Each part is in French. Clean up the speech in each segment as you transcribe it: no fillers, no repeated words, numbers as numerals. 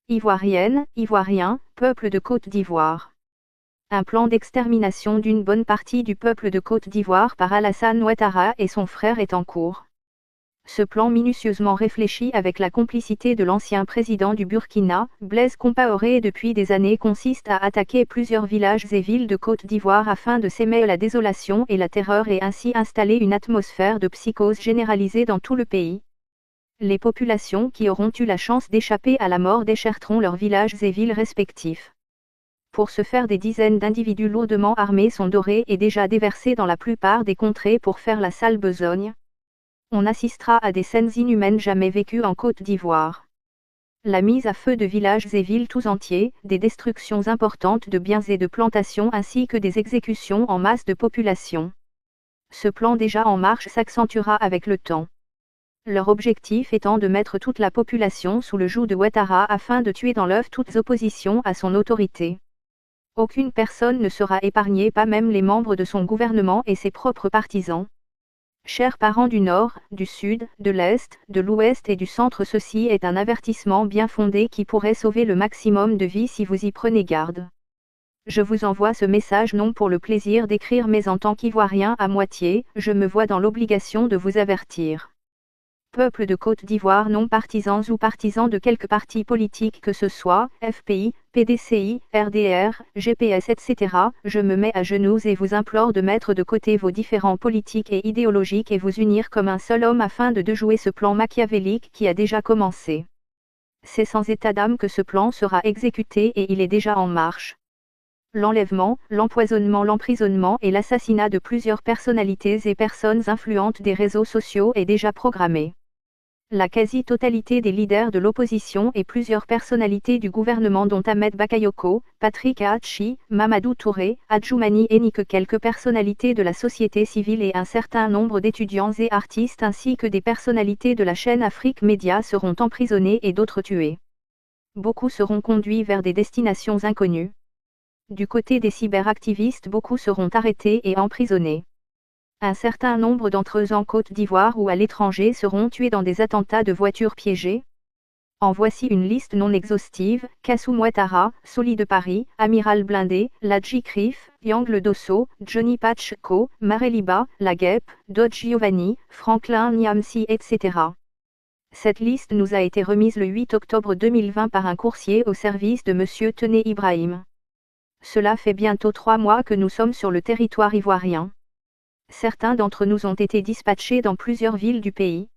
Ivoirienne, Ivoirien, peuple de Côte d'Ivoire. Un plan d'extermination d'une bonne partie du peuple de Côte d'Ivoire par Alassane Ouattara et son frère est en cours. Ce plan minutieusement réfléchi avec la complicité de l'ancien président du Burkina, Blaise Compaoré depuis des années consiste à attaquer plusieurs villages et villes de Côte d'Ivoire afin de s'émer la désolation et la terreur et ainsi installer une atmosphère de psychose généralisée dans tout le pays. Les populations qui auront eu la chance d'échapper à la mort décharteront leurs villages et villes respectifs. Pour ce faire, des dizaines d'individus lourdement armés sont dorés et déjà déversés dans la plupart des contrées pour faire la sale besogne. On assistera à des scènes inhumaines jamais vécues en Côte d'Ivoire. La mise à feu de villages et villes tous entiers, des destructions importantes de biens et de plantations ainsi que des exécutions en masse de population. Ce plan déjà en marche s'accentuera avec le temps. Leur objectif étant de mettre toute la population sous le joug de Ouattara afin de tuer dans l'œuf toute opposition à son autorité. Aucune personne ne sera épargnée, pas même les membres de son gouvernement et ses propres partisans. Chers parents du Nord, du Sud, de l'Est, de l'Ouest et du Centre, ceci est un avertissement bien fondé qui pourrait sauver le maximum de vies si vous y prenez garde. Je vous envoie ce message non pour le plaisir d'écrire mais en tant qu'Ivoirien à moitié, je me vois dans l'obligation de vous avertir. Peuple de Côte d'Ivoire non partisans ou partisans de quelque parti politique que ce soit, FPI, PDCI, RDR, GPS etc., je me mets à genoux et vous implore de mettre de côté vos différends politiques et idéologiques et vous unir comme un seul homme afin de déjouer ce plan machiavélique qui a déjà commencé. C'est sans état d'âme que ce plan sera exécuté et il est déjà en marche. L'enlèvement, l'empoisonnement, l'emprisonnement et l'assassinat de plusieurs personnalités et personnes influentes des réseaux sociaux est déjà programmé. La quasi-totalité des leaders de l'opposition et plusieurs personnalités du gouvernement dont Ahmed Bakayoko, Patrick Ahachi, Mamadou Touré, Adjoumani et ni que quelques personnalités de la société civile et un certain nombre d'étudiants et artistes ainsi que des personnalités de la chaîne Afrique Média seront emprisonnés et d'autres tués. Beaucoup seront conduits vers des destinations inconnues. Du côté des cyberactivistes, beaucoup seront arrêtés et emprisonnés. Un certain nombre d'entre eux en Côte d'Ivoire ou à l'étranger seront tués dans des attentats de voitures piégées. En voici une liste non exhaustive: Kassoum Ouattara, Soli de Paris, Amiral Blindé, Ladji Krif, Yang Dosso, Johnny Pacheco, Mareliba, La Guêpe, Dodge Giovanni, Franklin Niamsi etc. Cette liste nous a été remise le 8 octobre 2020 par un coursier au service de M. Tené Ibrahim. Cela fait bientôt 3 mois que nous sommes sur le territoire ivoirien. Certains d'entre nous ont été dispatchés dans plusieurs villes du pays.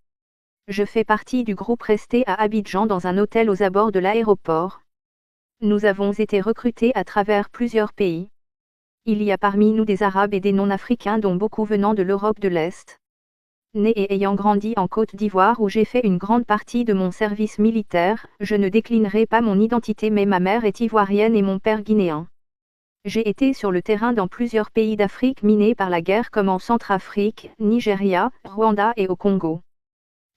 Je fais partie du groupe resté à Abidjan dans un hôtel aux abords de l'aéroport. Nous avons été recrutés à travers plusieurs pays. Il y a parmi nous des Arabes et des non-africains dont beaucoup venant de l'Europe de l'Est. Né et ayant grandi en Côte d'Ivoire où j'ai fait une grande partie de mon service militaire, je ne déclinerai pas mon identité mais ma mère est ivoirienne et mon père guinéen. J'ai été sur le terrain dans plusieurs pays d'Afrique minés par la guerre comme en Centrafrique, Nigeria, Rwanda et au Congo.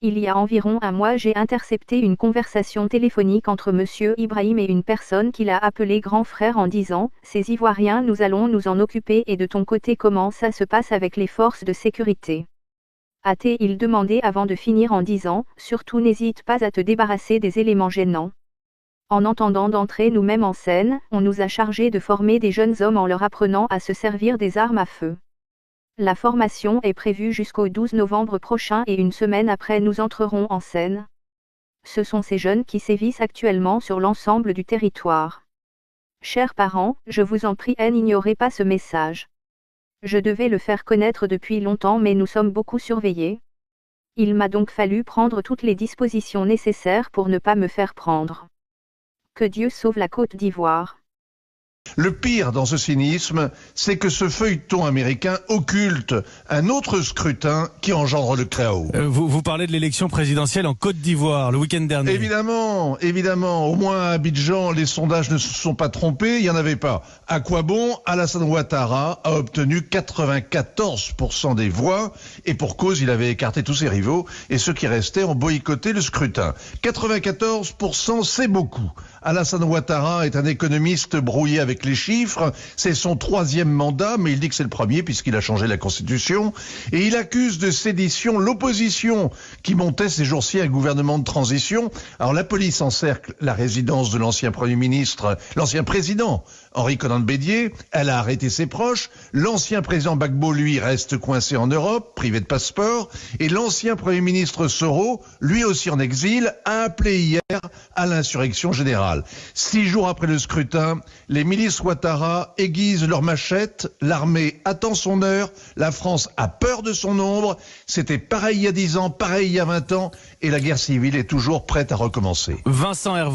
Il y a environ un mois j'ai intercepté une conversation téléphonique entre M. Ibrahim et une personne qu'il a appelé grand frère en disant « Ces Ivoiriens nous allons nous en occuper et de ton côté comment ça se passe avec les forces de sécurité ?» A-t-il demandé avant de finir en disant « Surtout n'hésite pas à te débarrasser des éléments gênants. » En entendant d'entrer nous-mêmes en scène, on nous a chargés de former des jeunes hommes en leur apprenant à se servir des armes à feu. La formation est prévue jusqu'au 12 novembre prochain et une semaine après nous entrerons en scène. Ce sont ces jeunes qui sévissent actuellement sur l'ensemble du territoire. Chers parents, je vous en prie, n'ignorez pas ce message. Je devais le faire connaître depuis longtemps mais nous sommes beaucoup surveillés. Il m'a donc fallu prendre toutes les dispositions nécessaires pour ne pas me faire prendre. Que Dieu sauve la Côte d'Ivoire. Le pire dans ce cynisme, c'est que ce feuilleton américain occulte un autre scrutin qui engendre le chaos. Vous parlez de l'élection présidentielle en Côte d'Ivoire le week-end dernier. Évidemment. Au moins à Abidjan, les sondages ne se sont pas trompés, il n'y en avait pas. À quoi bon? Alassane Ouattara a obtenu 94% des voix, et pour cause, il avait écarté tous ses rivaux, et ceux qui restaient ont boycotté le scrutin. 94%, c'est beaucoup. Alassane Ouattara est un économiste brouillé avec les chiffres. C'est son 3e mandat, mais il dit que c'est le premier puisqu'il a changé la Constitution. Et il accuse de sédition l'opposition qui montait ces jours-ci un gouvernement de transition. Alors la police encercle la résidence de l'ancien Premier ministre, l'ancien président Henri Konan Bédier. Elle a arrêté ses proches. L'ancien président Gbagbo, lui, reste coincé en Europe, privé de passeport. Et l'ancien Premier ministre Soro, lui aussi en exil, a appelé hier à l'insurrection générale. 6 jours après le scrutin, les milices Ouattara aiguisent leurs machettes, l'armée attend son heure, la France a peur de son ombre. C'était pareil il y a 10 ans, pareil il y a 20 ans, et la guerre civile est toujours prête à recommencer. Vincent Hervé.